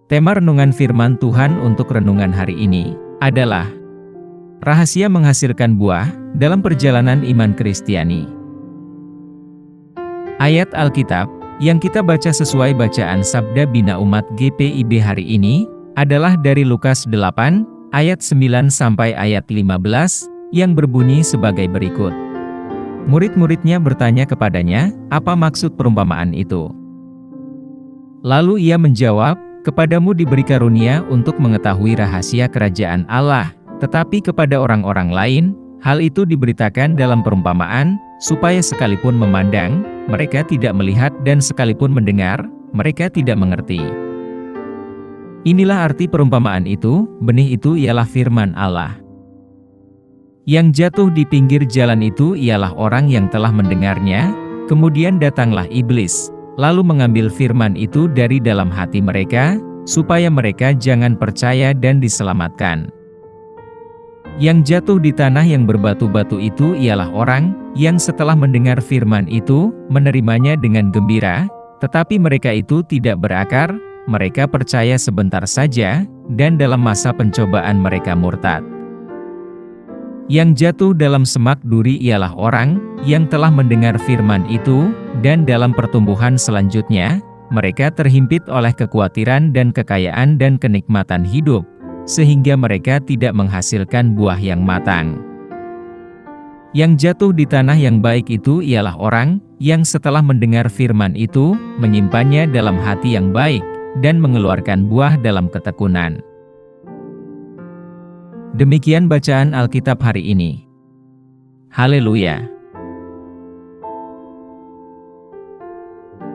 Tema renungan firman Tuhan untuk renungan hari ini adalah rahasia menghasilkan buah dalam perjalanan iman Kristiani. Ayat Alkitab yang kita baca sesuai bacaan Sabda Bina Umat GPIB hari ini adalah dari Lukas 8 ayat 9 sampai ayat 15 yang berbunyi sebagai berikut. Murid-muridnya bertanya kepadanya, apa maksud perumpamaan itu? Lalu ia menjawab, kepadamu diberi karunia untuk mengetahui rahasia kerajaan Allah, tetapi kepada orang-orang lain, hal itu diberitakan dalam perumpamaan, supaya sekalipun memandang, mereka tidak melihat dan sekalipun mendengar, mereka tidak mengerti. Inilah arti perumpamaan itu, benih itu ialah firman Allah. Yang jatuh di pinggir jalan itu ialah orang yang telah mendengarnya, kemudian datanglah iblis, lalu mengambil firman itu dari dalam hati mereka, supaya mereka jangan percaya dan diselamatkan. Yang jatuh di tanah yang berbatu-batu itu ialah orang, yang setelah mendengar firman itu, menerimanya dengan gembira, tetapi mereka itu tidak berakar, mereka percaya sebentar saja, dan dalam masa pencobaan mereka murtad. Yang jatuh dalam semak duri ialah orang, yang telah mendengar firman itu, dan dalam pertumbuhan selanjutnya, mereka terhimpit oleh kekhawatiran dan kekayaan dan kenikmatan hidup, sehingga mereka tidak menghasilkan buah yang matang. Yang jatuh di tanah yang baik itu ialah orang, yang setelah mendengar firman itu, menyimpannya dalam hati yang baik, dan mengeluarkan buah dalam ketekunan. Demikian bacaan Alkitab hari ini. Haleluya!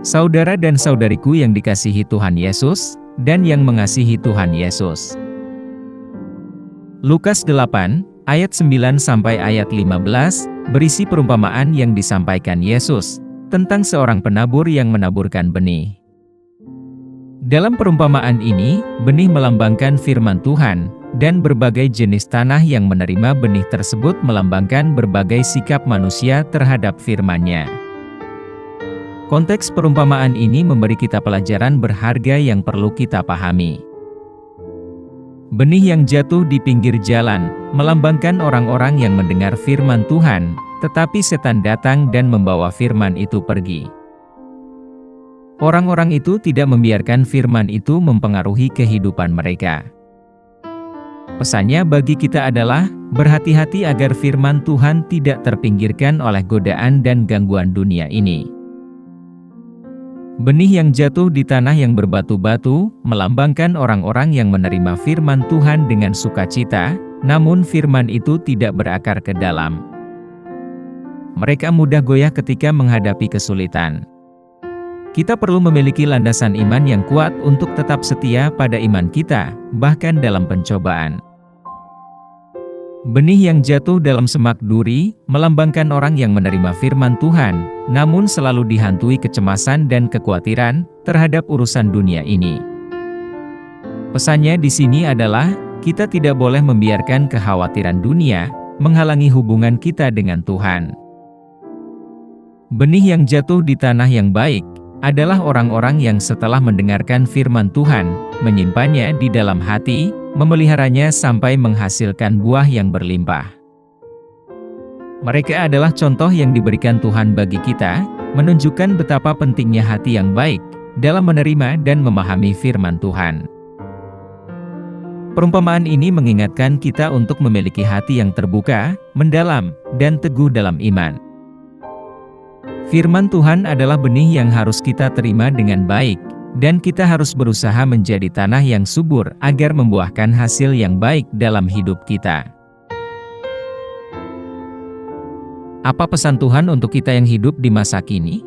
Saudara dan saudariku yang dikasihi Tuhan Yesus, dan yang mengasihi Tuhan Yesus. Lukas 8, ayat 9 sampai ayat 15, berisi perumpamaan yang disampaikan Yesus, tentang seorang penabur yang menaburkan benih. Dalam perumpamaan ini, benih melambangkan firman Tuhan, dan berbagai jenis tanah yang menerima benih tersebut melambangkan berbagai sikap manusia terhadap firman-Nya. Konteks perumpamaan ini memberi kita pelajaran berharga yang perlu kita pahami. Benih yang jatuh di pinggir jalan, melambangkan orang-orang yang mendengar firman Tuhan, tetapi setan datang dan membawa firman itu pergi. Orang-orang itu tidak membiarkan firman itu mempengaruhi kehidupan mereka. Pesannya bagi kita adalah, berhati-hati agar firman Tuhan tidak terpinggirkan oleh godaan dan gangguan dunia ini. Benih yang jatuh di tanah yang berbatu-batu, melambangkan orang-orang yang menerima firman Tuhan dengan sukacita, namun firman itu tidak berakar ke dalam. Mereka mudah goyah ketika menghadapi kesulitan. Kita perlu memiliki landasan iman yang kuat untuk tetap setia pada iman kita, bahkan dalam pencobaan. Benih yang jatuh dalam semak duri, melambangkan orang yang menerima firman Tuhan, namun selalu dihantui kecemasan dan kekhawatiran terhadap urusan dunia ini. Pesannya di sini adalah, kita tidak boleh membiarkan kekhawatiran dunia menghalangi hubungan kita dengan Tuhan. Benih yang jatuh di tanah yang baik adalah orang-orang yang setelah mendengarkan firman Tuhan, menyimpannya di dalam hati, memeliharanya sampai menghasilkan buah yang berlimpah. Mereka adalah contoh yang diberikan Tuhan bagi kita, menunjukkan betapa pentingnya hati yang baik dalam menerima dan memahami firman Tuhan. Perumpamaan ini mengingatkan kita untuk memiliki hati yang terbuka, mendalam, dan teguh dalam iman. Firman Tuhan adalah benih yang harus kita terima dengan baik, dan kita harus berusaha menjadi tanah yang subur agar membuahkan hasil yang baik dalam hidup kita. Apa pesan Tuhan untuk kita yang hidup di masa kini?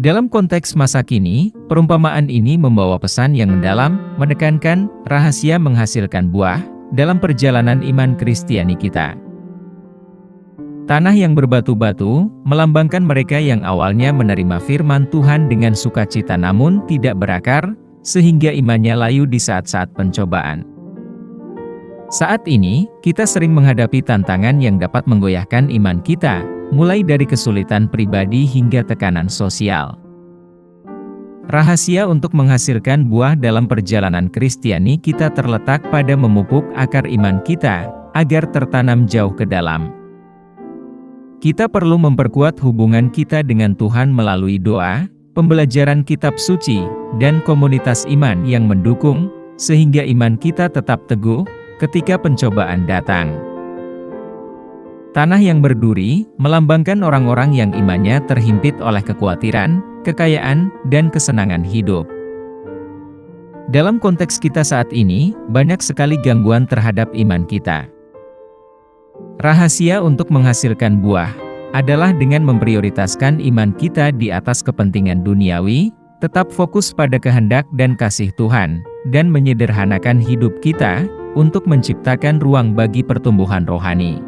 Dalam konteks masa kini, perumpamaan ini membawa pesan yang mendalam, menekankan rahasia menghasilkan buah dalam perjalanan iman Kristiani kita. Tanah yang berbatu-batu, melambangkan mereka yang awalnya menerima firman Tuhan dengan sukacita namun tidak berakar, sehingga imannya layu di saat-saat pencobaan. Saat ini, kita sering menghadapi tantangan yang dapat menggoyahkan iman kita, mulai dari kesulitan pribadi hingga tekanan sosial. Rahasia untuk menghasilkan buah dalam perjalanan Kristiani kita terletak pada memupuk akar iman kita, agar tertanam jauh ke dalam. Kita perlu memperkuat hubungan kita dengan Tuhan melalui doa, pembelajaran kitab suci, dan komunitas iman yang mendukung, sehingga iman kita tetap teguh ketika pencobaan datang. Tanah yang berduri melambangkan orang-orang yang imannya terhimpit oleh kekhawatiran, kekayaan, dan kesenangan hidup. Dalam konteks kita saat ini, banyak sekali gangguan terhadap iman kita. Rahasia untuk menghasilkan buah adalah dengan memprioritaskan iman kita di atas kepentingan duniawi, tetap fokus pada kehendak dan kasih Tuhan, dan menyederhanakan hidup kita untuk menciptakan ruang bagi pertumbuhan rohani.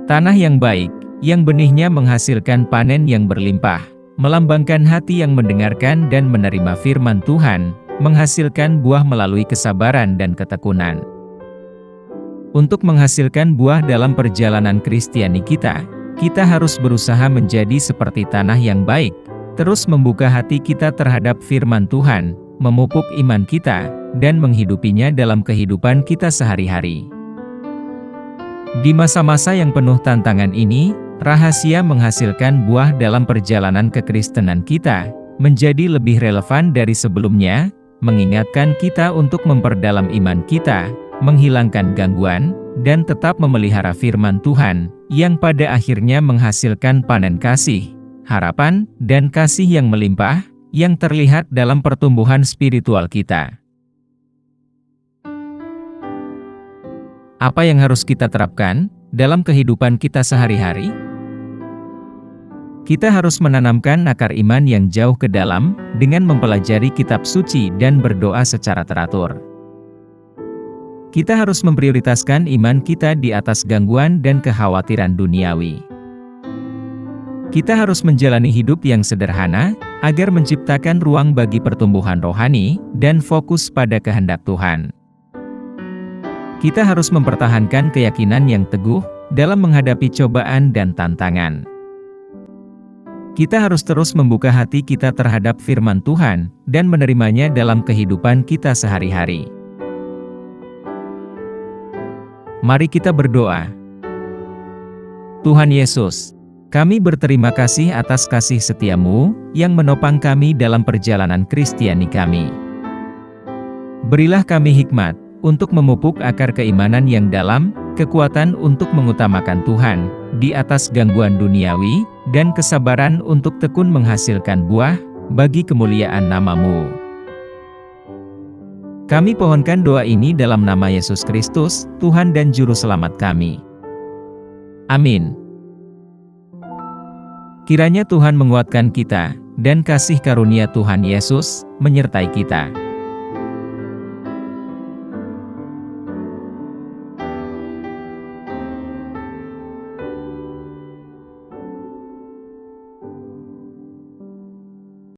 Tanah yang baik, yang benihnya menghasilkan panen yang berlimpah, melambangkan hati yang mendengarkan dan menerima firman Tuhan, menghasilkan buah melalui kesabaran dan ketekunan. Untuk menghasilkan buah dalam perjalanan Kristiani kita harus berusaha menjadi seperti tanah yang baik, terus membuka hati kita terhadap firman Tuhan, memupuk iman kita, dan menghidupinya dalam kehidupan kita sehari-hari. Di masa-masa yang penuh tantangan ini, rahasia menghasilkan buah dalam perjalanan kekristenan kita menjadi lebih relevan dari sebelumnya, mengingatkan kita untuk memperdalam iman kita, menghilangkan gangguan, dan tetap memelihara firman Tuhan, yang pada akhirnya menghasilkan panen kasih, harapan, dan kasih yang melimpah, yang terlihat dalam pertumbuhan spiritual kita. Apa yang harus kita terapkan dalam kehidupan kita sehari-hari? Kita harus menanamkan akar iman yang jauh ke dalam dengan mempelajari kitab suci dan berdoa secara teratur. Kita harus memprioritaskan iman kita di atas gangguan dan kekhawatiran duniawi. Kita harus menjalani hidup yang sederhana agar menciptakan ruang bagi pertumbuhan rohani dan fokus pada kehendak Tuhan. Kita harus mempertahankan keyakinan yang teguh dalam menghadapi cobaan dan tantangan. Kita harus terus membuka hati kita terhadap firman Tuhan dan menerimanya dalam kehidupan kita sehari-hari. Mari kita berdoa. Tuhan Yesus, kami berterima kasih atas kasih setia-Mu yang menopang kami dalam perjalanan Kristiani kami. Berilah kami hikmat untuk memupuk akar keimanan yang dalam, kekuatan untuk mengutamakan Tuhan di atas gangguan duniawi, dan kesabaran untuk tekun menghasilkan buah bagi kemuliaan nama-Mu. Kami pohonkan doa ini dalam nama Yesus Kristus, Tuhan dan Juru Selamat kami. Amin. Kiranya Tuhan menguatkan kita, dan kasih karunia Tuhan Yesus menyertai kita.